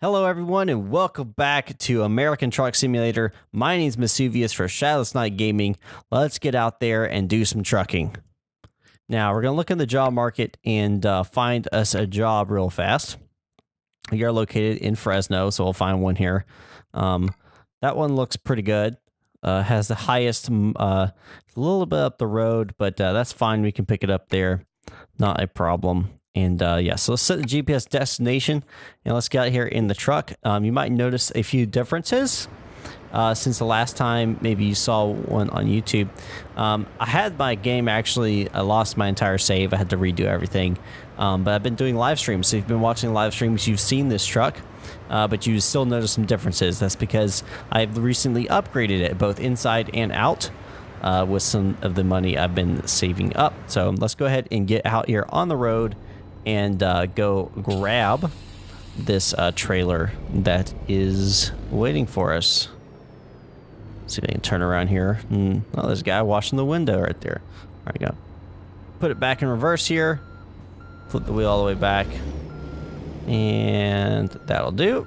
Hello everyone and welcome back to American Truck Simulator. My name is Mesuvius for Shadowless Night Gaming. Let's get out there and do some trucking. Now we're going to look in the job market and find us a job real fast. We are located in Fresno, so we'll find one here. That one looks pretty good. Has the highest, a little bit up the road, but that's fine. We can pick it up there. Not a problem. And yeah, so let's set the GPS destination and let's get out here in the truck. You might notice a few differences since the last time maybe you saw one on YouTube. I had my game actually, I lost my entire save. I had to redo everything. But I've been doing live streams. So if you've been watching live streams, you've seen this truck, but you still notice some differences. That's because I've recently upgraded it both inside and out. With some of the money I've been saving up. So let's go ahead and get out here on the road and go grab this trailer that is waiting for us. See if I can turn around here. Oh, there's a guy washing the window right there. There we go. Put it back in reverse here. Flip the wheel all the way back. And that'll do.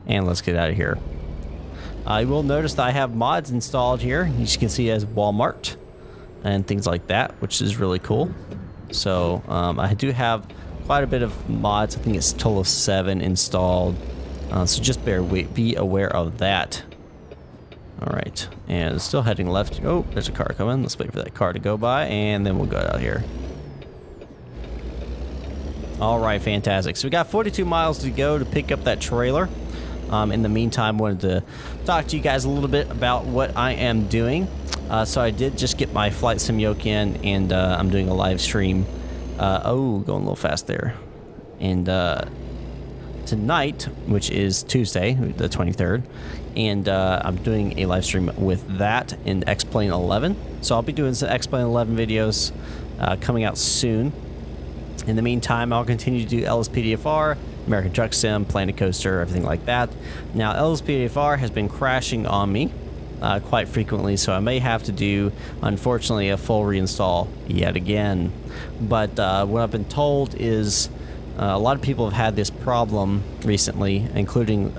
And let's get out of here. You will notice that I have mods installed here. As you can see, as Walmart and things like that, which is really cool. So I do have quite a bit of mods. I think it's a total of 7 installed. So just be aware of that. All right, and still heading left. Oh, there's a car coming. Let's wait for that car to go by, and then we'll go out here. All right, fantastic. So we got 42 miles to go to pick up that trailer. In the meantime, wanted to talk to you guys a little bit about what I am doing. So I did just get my flight sim yoke in, and I'm doing a live stream. Oh, going a little fast there. And tonight, which is Tuesday, the 23rd, and I'm doing a live stream with that in X-Plane 11. So I'll be doing some X-Plane 11 videos coming out soon. In the meantime, I'll continue to do LSPDFR, American Truck Sim, Planet Coaster, everything like that. Now, LSPDFR has been crashing on me quite frequently, so I may have to do, unfortunately, a full reinstall yet again. But what I've been told is a lot of people have had this problem recently, including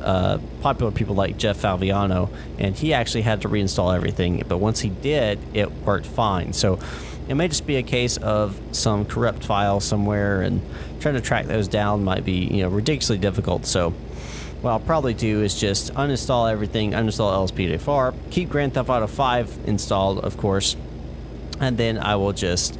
popular people like Jeff Falviano, and he actually had to reinstall everything. But once he did, it worked fine. So it may just be a case of some corrupt file somewhere, and trying to track those down might be, ridiculously difficult. So what I'll probably do is just uninstall everything, uninstall LSPDFR, keep Grand Theft Auto 5 installed, of course, and then I will just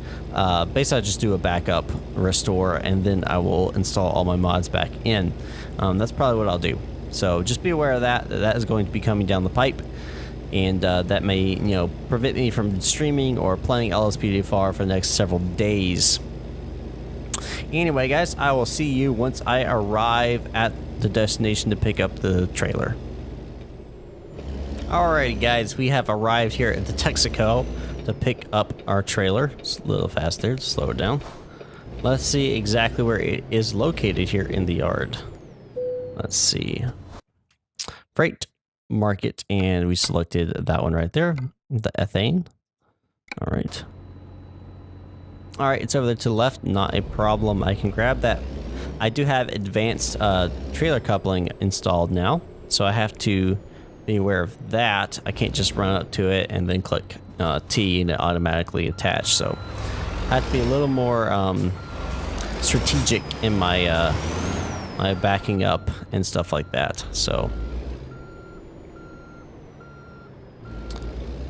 basically just do a backup restore, and then I will install all my mods back in. That's probably what I'll do. So just be aware of that is going to be coming down the pipe. And that may, prevent me from streaming or playing LSPDFR for the next several days. Anyway, guys, I will see you once I arrive at the destination to pick up the trailer. Alrighty, guys, we have arrived here at the Texaco to pick up our trailer. It's a little fast there, slow it down. Let's see exactly where it is located here in the yard. Let's see. Freight market, and we selected that one right there, the Ethane. All right, it's over there to the left, not a problem. I can grab that. I do have advanced trailer coupling installed now, so I have to be aware of that. I can't just run up to it and then click T and it automatically attach. So I have to be a little more strategic in my my backing up and stuff like that. So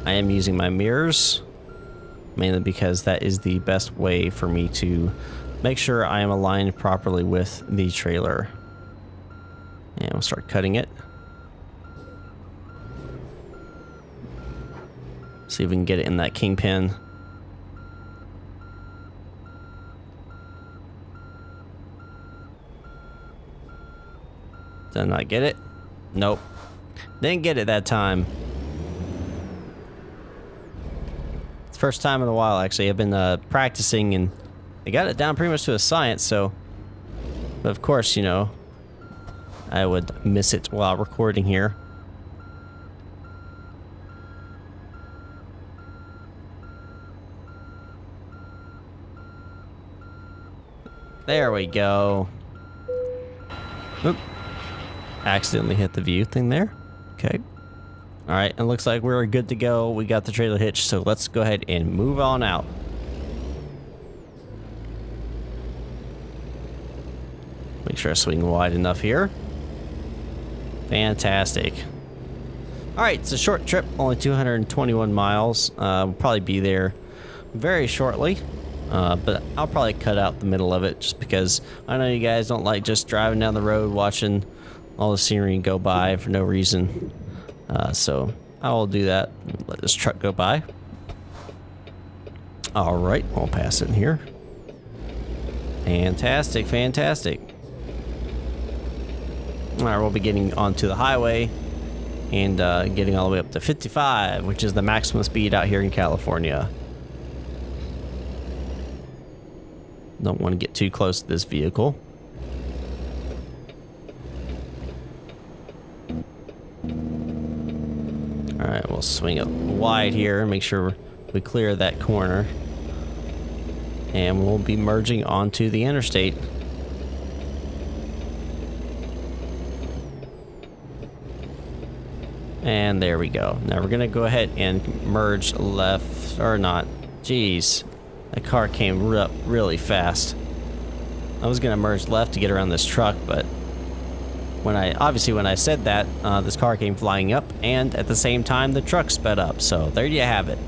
I am using my mirrors, mainly because that is the best way for me to make sure I am aligned properly with the trailer. And we'll start cutting it. See if we can get it in that kingpin. Did I not get it? Nope. Didn't get it that time. First time in a while, actually. I've been practicing, and I got it down pretty much to a science. So, but of course, I would miss it while recording here. There we go. Oop. accidentally hit the view thing there. Okay. All right, and looks like we're good to go. We got the trailer hitched, so let's go ahead and move on out. Make sure I swing wide enough here. Fantastic. All right, it's a short trip, only 221 miles. We'll probably be there very shortly, but I'll probably cut out the middle of it just because I know you guys don't like just driving down the road watching all the scenery go by for no reason. So I will do that. Let this truck go by. All right, we'll pass it in here. Fantastic, fantastic. All right, we'll be getting onto the highway and getting all the way up to 55, which is the maximum speed out here in California. Don't want to get too close to this vehicle. All right, we'll swing it wide here and make sure we clear that corner. And we'll be merging onto the interstate. And there we go. Now we're gonna go ahead and merge left, or not. Jeez, that car came up really fast. I was gonna merge left to get around this truck, but when I said that, this car came flying up, and at the same time the truck sped up. So there you have it.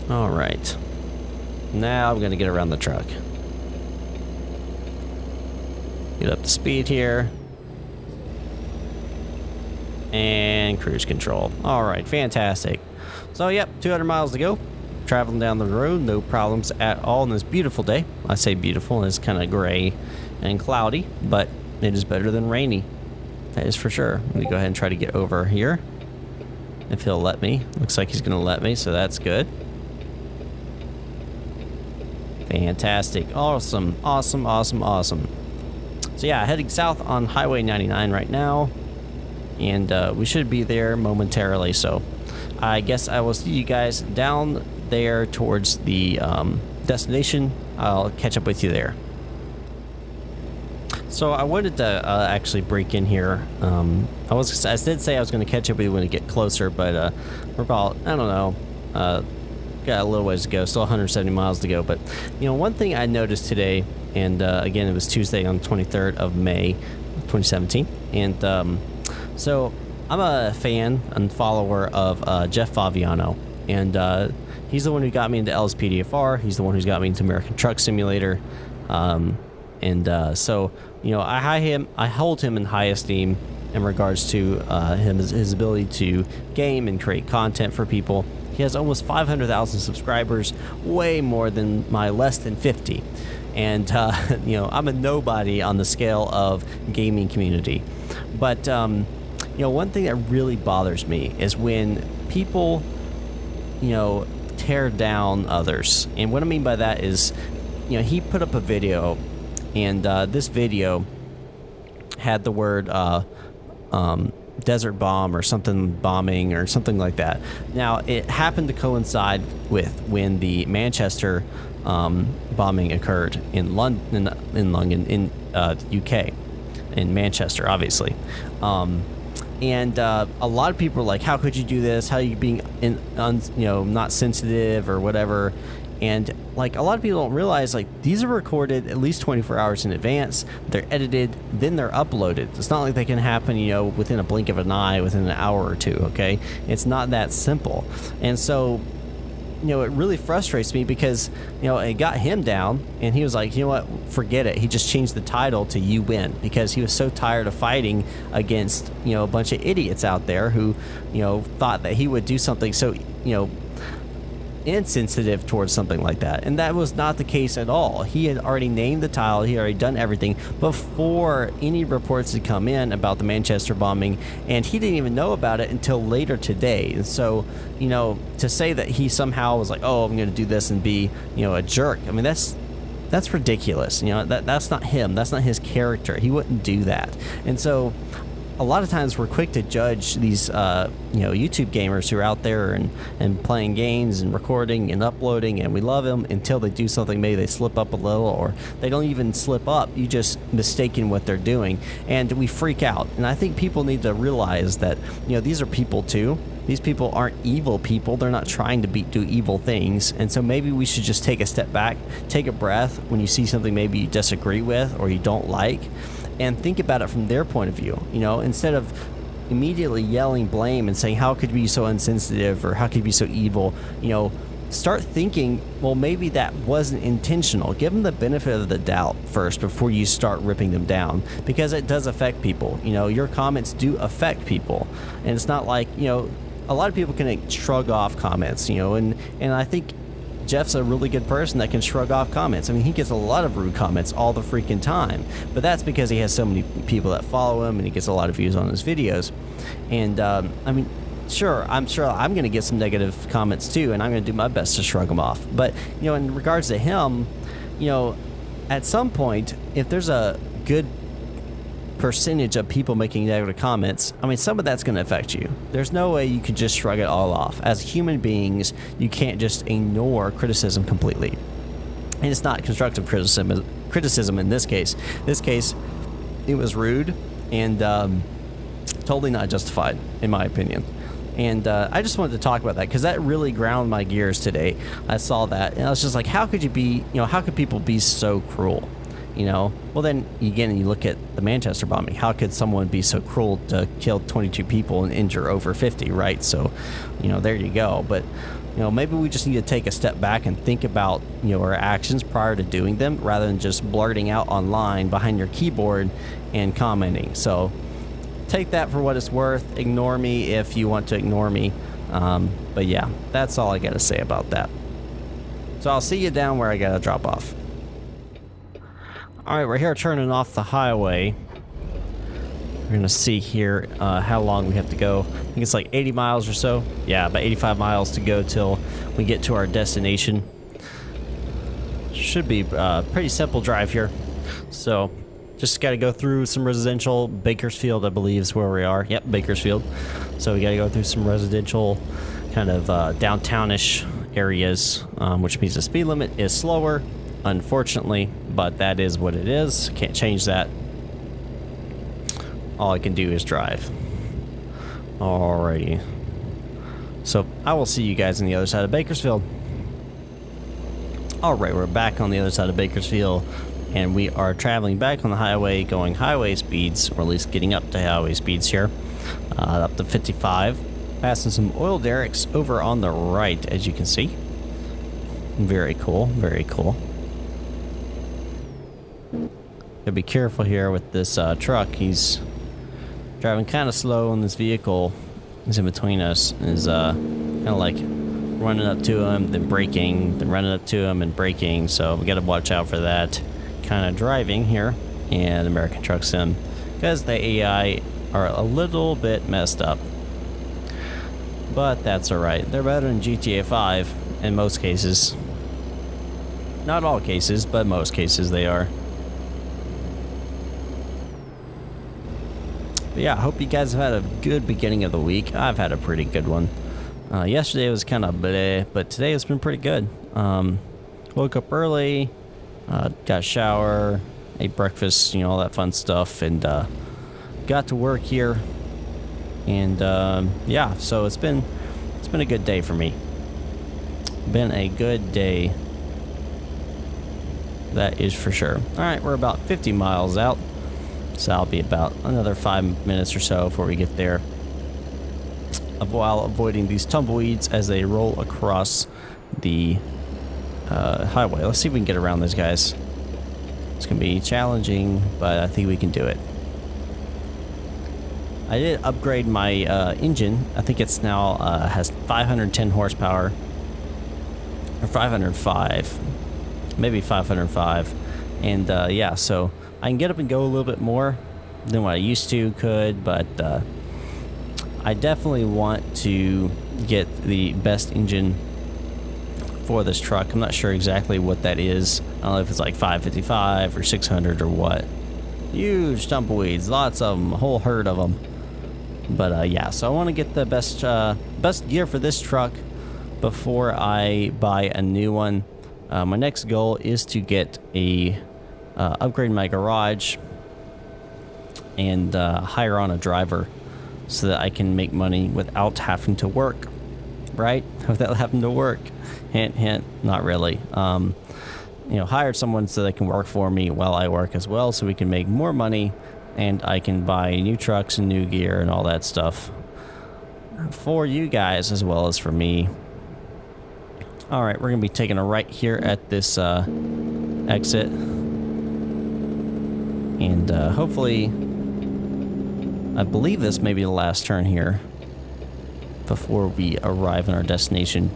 All right. Now I'm gonna get around the truck. Get up to speed here. And cruise control. All right, fantastic. So, yep, 200 miles to go. Traveling down the road, no problems at all on this beautiful day. I say beautiful, it's kind of gray and cloudy, but it is better than rainy. That is for sure. Let me go ahead and try to get over here. If he'll let me. Looks like he's going to let me, so that's good. Fantastic. Awesome, awesome, awesome, awesome. So, yeah, heading south on Highway 99 right now. And we should be there momentarily, so I guess I will see you guys down there towards the destination. I'll catch up with you there. So I wanted to actually break in here. I did say I was going to catch up with you when we get closer, but we're about, I don't know, got a little ways to go, still 170 miles to go. But, you know, one thing I noticed today, and again, it was Tuesday on the 23rd of May, 2017, and so I'm a fan and follower of Jeff Favignano, and he's the one who got me into LSPDFR. He's the one who's got me into American Truck Simulator, so you know, I hold him in high esteem in regards to his ability to game and create content for people. He has almost 500,000 subscribers, way more than my less than 50. And you know, I'm a nobody on the scale of gaming community, but you know, one thing that really bothers me is when people, you know, tear down others. And what I mean by that is, you know, he put up a video, and this video had the word desert bomb or something, bombing or something like that. Now, it happened to coincide with when the Manchester bombing occurred in London, in UK, in Manchester, obviously. And a lot of people are like, how could you do this? How are you being, you know, not sensitive or whatever? And like, a lot of people don't realize, like, these are recorded at least 24 hours in advance. They're edited, then they're uploaded. It's not like they can happen, you know, within a blink of an eye, within an hour or two, okay? It's not that simple. And so, you know, it really frustrates me because, you know, it got him down, and he was like, you know what, forget it. He just changed the title to You Win because he was so tired of fighting against, you know, a bunch of idiots out there who, you know, thought that he would do something so, you know, insensitive towards something like that. And that was not the case at all. He had already named the title, he had already done everything before any reports had come in about the Manchester bombing, and he didn't even know about it until later today. And so, you know, to say that he somehow was like, oh, I'm going to do this and be, you know, a jerk, I mean, that's ridiculous. You know, that's not him. That's not his character. He wouldn't do that. And so, a lot of times we're quick to judge these, YouTube gamers who are out there and playing games and recording and uploading, and we love them until they do something. Maybe they slip up a little, or they don't even slip up. You just mistaken what they're doing, and we freak out. And I think people need to realize that, these are people too. These people aren't evil people. They're not trying to do evil things. And so maybe we should just take a step back, take a breath when you see something maybe you disagree with or you don't like, and think about it from their point of view. Instead of immediately yelling blame and saying, how could you be so insensitive, or how could you be so evil? Start thinking, well, maybe that wasn't intentional. Give them the benefit of the doubt first before you start ripping them down, because it does affect people. Your comments do affect people, and it's not like, a lot of people can shrug off comments, and I think Jeff's a really good person that can shrug off comments. I mean, he gets a lot of rude comments all the freaking time, but that's because he has so many people that follow him, and he gets a lot of views on his videos. And sure, I'm going to get some negative comments too, and I'm going to do my best to shrug them off. But in regards to him, at some point, if there's a good percentage of people making negative comments, some of that's going to affect you. There's no way you can just shrug it all off. As human beings, you can't just ignore criticism completely. And it's not constructive criticism in this case. This case, it was rude and totally not justified, in my opinion. And I just wanted to talk about that because that really ground my gears today. I saw that, and I was just like, how could people be so cruel? Well, then again, you look at the Manchester bombing. How could someone be so cruel to kill 22 people and injure over 50, right? So, there you go. But, maybe we just need to take a step back and think about, our actions prior to doing them, rather than just blurting out online behind your keyboard and commenting. So, take that for what it's worth. Ignore me if you want to ignore me. But yeah, that's all I got to say about that. So I'll see you down where I got to drop off. Alright, we're here turning off the highway. We're going to see here how long we have to go. I think it's like 80 miles or so. Yeah, about 85 miles to go till we get to our destination. Should be a pretty simple drive here. So, just got to go through some residential. Bakersfield, I believe, is where we are. Yep, Bakersfield. So we got to go through some residential kind of downtownish areas, which means the speed limit is slower, unfortunately, but that is what it is. Can't change that. All I can do is drive. Alrighty. So I will see you guys on the other side of Bakersfield. Alright, we're back on the other side of Bakersfield, and we are traveling back on the highway, going highway speeds, or at least getting up to highway speeds here, up to 55. Passing some oil derricks over on the right, as you can see. Very cool, very cool. Gotta be careful here with this truck. He's driving kind of slow, and this vehicle is in between us. Is kind of like running up to him, then braking, then running up to him and braking. So we gotta watch out for that kind of driving here in American Truck Sim, because the AI are a little bit messed up. But that's alright. They're better than GTA 5 in most cases. Not all cases, but most cases they are. But yeah, I hope you guys have had a good beginning of the week. I've had a pretty good one. Yesterday was kind of bleh, but today has been pretty good. Woke up early, got a shower, ate breakfast, all that fun stuff, and got to work here. And yeah, so it's been a good day for me. Been a good day. That is for sure. All right, we're about 50 miles out, so I'll be about another 5 minutes or so before we get there, while avoiding these tumbleweeds as they roll across the highway. Let's see if we can get around those guys. It's gonna be challenging, but I think we can do it. I did upgrade my engine. I think it's now has 510 horsepower, or 505, maybe 505, and yeah, so I can get up and go a little bit more than what I used to could, but I definitely want to get the best engine for this truck. I'm not sure exactly what that is. I don't know if it's like 555 or 600 or what, Huge tumbleweeds, lots of them, a whole herd of them. But yeah, so I want to get the best gear for this truck before I buy a new one. My next goal is to get a upgrade my garage and hire on a driver so that I can make money without having to work, right? Without having to work. Hint, hint, not really. You know, hired someone so they can work for me while I work as well, so we can make more money and I can buy new trucks and new gear and all that stuff for you guys as well as for me. All right, we're gonna be taking a right here at this exit, and hopefully, I believe this may be the last turn here before we arrive in our destination.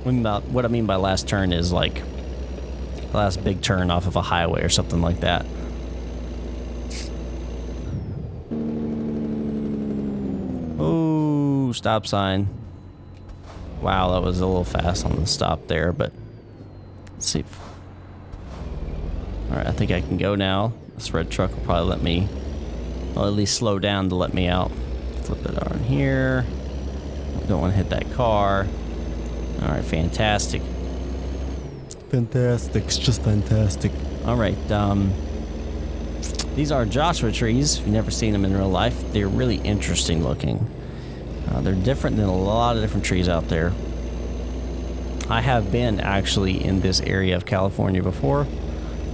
What I mean by last turn is like the last big turn off of a highway or something like that. Oh, stop sign. Wow, that was a little fast on the stop there, but let's see. All right, I think I can go now. This red truck will probably let me, well, at least slow down to let me out. Flip it on here. Don't want to hit that car. All right, fantastic. Fantastic, it's just fantastic. All right, these are Joshua trees. If you've never seen them in real life, they're really interesting looking. They're different than a lot of different trees out there. I have been actually in this area of California before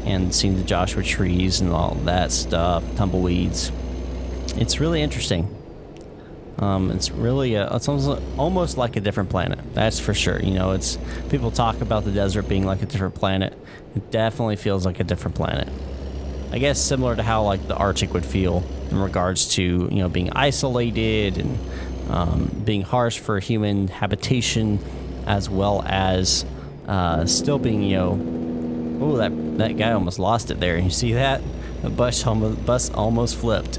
and seen the Joshua trees and all that stuff, tumbleweeds. It's really interesting. It's really it's almost like a different planet. That's for sure. You know, it's people talk about the desert being like a different planet. It definitely feels like a different planet. I guess similar to how like the Arctic would feel in regards to, you know, being isolated and being harsh for human habitation, as well as still being, you know, oh, that guy almost lost it there. You see that? The bus almost flipped.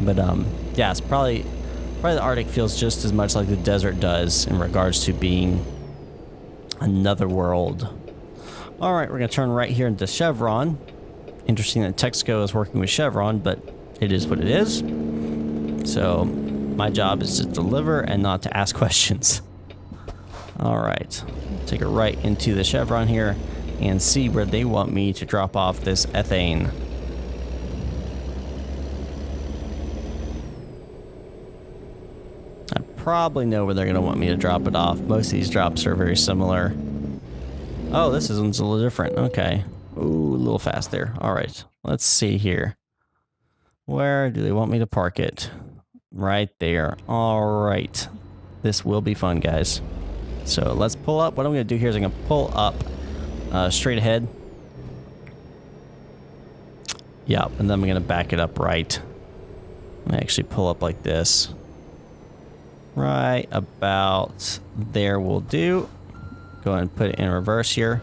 But yeah, it's probably the Arctic feels just as much like the desert does in regards to being another world. All right, we're gonna turn right here into Chevron. Interesting that Texaco is working with Chevron, but it is what it is. So my job is to deliver and not to ask questions. All right, take a right into the Chevron here and see where they want me to drop off this ethane. I probably know where they're going to want me to drop it off. Most of these drops are very similar. Oh, this one's a little different. Okay. Ooh, a little fast there. All right, let's see here. Where do they want me to park it? Right there. All right. This will be fun, guys. So let's pull up. What I'm going to do here is I'm going to pull up straight ahead. Yep, and then I'm going to back it up right. I'm going to actually pull up like this. Right about there will do. Go ahead and put it in reverse here.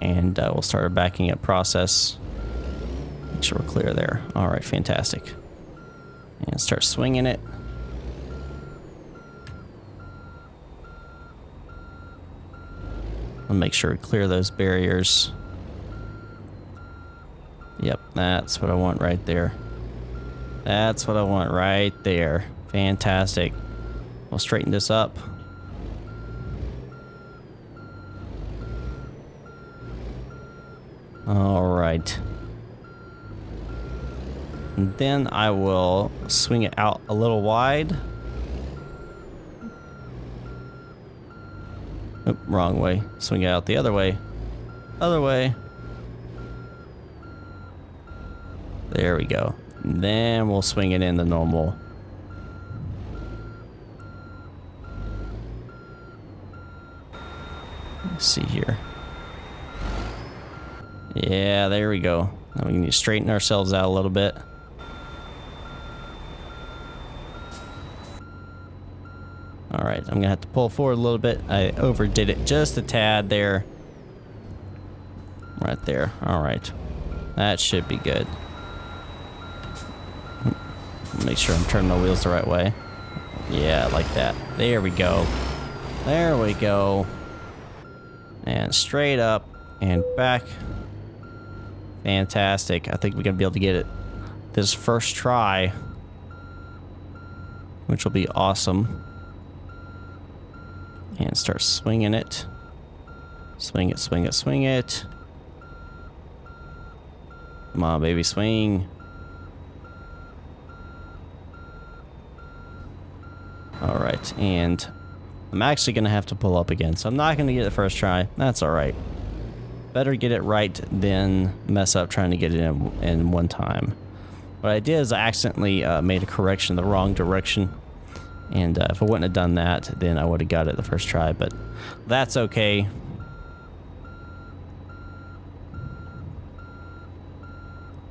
And we'll start our backing up process. Make sure we're clear there. All right, fantastic. And start swinging it. I'll make sure we clear those barriers. Yep, that's what I want right there. That's what I want right there. Fantastic. We'll straighten this up. All right. And then I will swing it out a little wide. Oop, wrong way. Swing it out the other way. Other way. There we go. And then we'll swing it in the normal. Let's see here. Yeah, there we go. Now we need to straighten ourselves out a little bit. All right, I'm gonna have to pull forward a little bit. I overdid it just a tad there. Right there. All right, that should be good. Make sure I'm turning the wheels the right way. Yeah, like that. There we go. There we go. And straight up and back. Fantastic. I think we're going to be able to get it this first try, which will be awesome. And start swinging it. Swing it, swing it, swing it. Come on, baby, swing. All right, and I'm actually going to have to pull up again, so I'm not going to get it first try. That's all right. Better get it right than mess up trying to get it in one time. What I did is I accidentally made a correction in the wrong direction. And if I wouldn't have done that, then I would have got it the first try, but that's okay.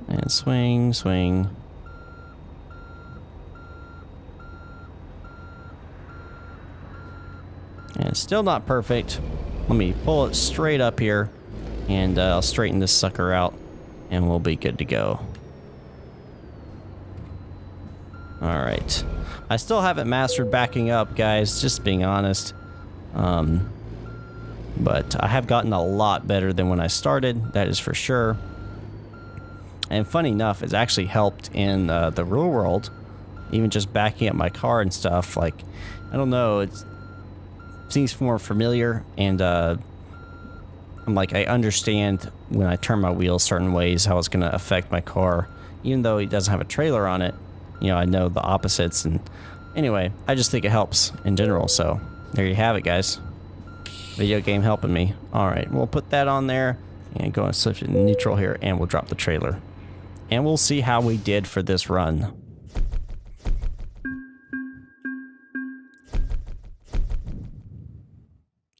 And swing, swing. And it's still not perfect. Let me pull it straight up here, and I'll straighten this sucker out, and we'll be good to go. Alright. I still haven't mastered backing up, guys, just being honest. But I have gotten a lot better than when I started, that is for sure. And funny enough, it's actually helped in the real world. Even just backing up my car and stuff, like, I don't know, it seems more familiar, and I'm like, I understand when I turn my wheels certain ways how it's going to affect my car. Even though it doesn't have a trailer on it, you know, I know the opposites. And anyway, I just think it helps in general. So there you have it, guys. Video game helping me. All right, we'll put that on there and go and switch it to neutral here, and we'll drop the trailer. And we'll see how we did for this run.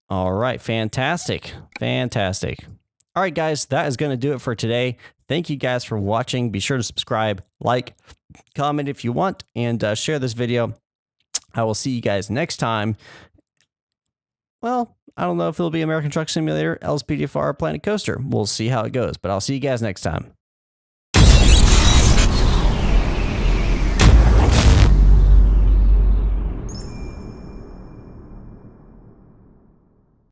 All right, fantastic. Fantastic. All right, guys, that is going to do it for today. Thank you guys for watching. Be sure to subscribe, like, comment if you want, and share this video. I will see you guys next time. Well, I don't know if it'll be American Truck Simulator, LSPDFR, or Planet Coaster. We'll see how it goes, but I'll see you guys next time.